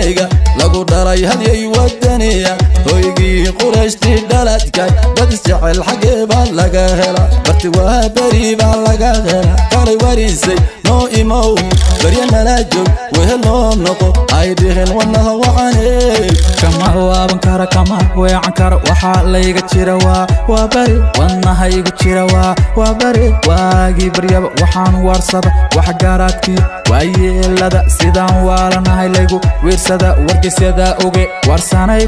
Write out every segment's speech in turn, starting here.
wadaniga lagu dhalay hadyay wadaniya hoygii qurashti dhaladkay dad isjecel xagee baa laga hela barti waa beri baa laga hela kalay warisay noo imow barya nala joog wehel noo noqo ay dhihin wadnaha wacaney kama waaban kara kama weecan kara waxaa layga jira waa bari wadnaha igu jira waa bari waagii baryaba waxaan warsada wax garaadkii waayeelada sidaan waalanahay laygu wiirsada wargeysyada oge warsanay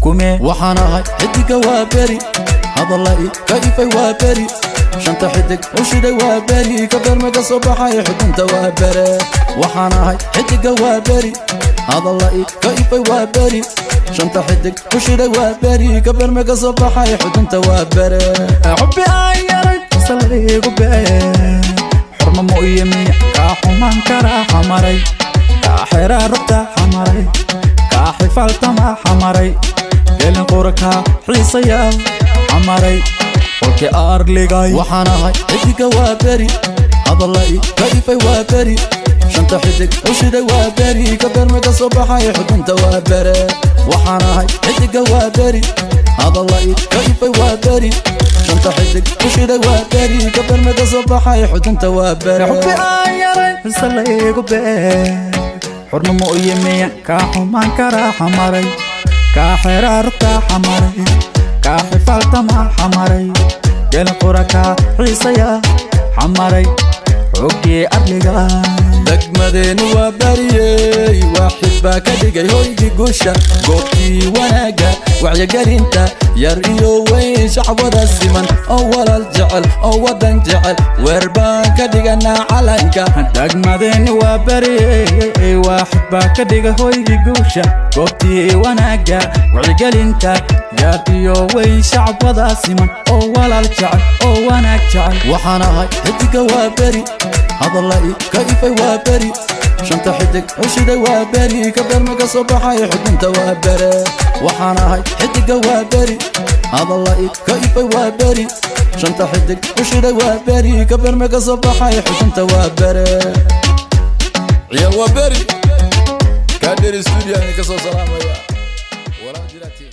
kume waxaan ahay xidiga waa beri hadalai ka ifay waa beri shanta xidig u shiday waa beri ka berme ka soo baxay xudunta waa bere waxaan ahay xidiga waa beri hadalai ka ifay waa beri shanta xidig u shiday waa beri ka berme ka soo baxay xudunta waa bere xubbi aan yaray salligu bee xurma mooyemiya kaa xumaan karaa xamaray kaa xeraa rugta xamaray kaa xifaaltama xamaray gelin quraka xiisaya xamaray qolkii arligay waxaan ahay xidiga waa beri hadalai ka ifay waa beri shanta xidig u shiday waa beri ka berme ka soo baxay xudunta waa bere waxaan ahay xidiga waa beri hadalai ka ifay waa beri shanta xidig u shiday waa beri ka berme ka soo baxay xudunta waa bere xubbi aan yaray salligu bee xurma mooyemiya kaa xumaan karaa xamaray kaa xeraa rugta xamaray kaa xifaaltama xamaray gelin quraka xiisaya xamaray xoogii arliga degmadeenu waa bariyey waaxid baa ka dhigay hoygii guusha goobtii wanaaga wacyigelinta yar iyo weyn shacbada siman oo walaal jecel oo wadan jecel weer baan ka dhiganaa calanka degmadeenu waa bariyey waaxid baa ka dhigay hoygii guusha goobtii wanaaga wacyigelinta yar iyo weyn shacbada siman oo walaal jecel oo wanaag jecel waxaan ahay xidiga waa beri hadalai ka ifay waa beri shanta xidig u shiday waa beri ka berme ka soo baxay xudunta waa bere waxaan ahay xidiga waa beri hadalai ka ifay waa beri shanta xidig u shiday waa beri ka berme ka soo baxay xudunta waa bere ciyaar waa beri kaadheri studio ka soo salaamaya walaal jiraatiin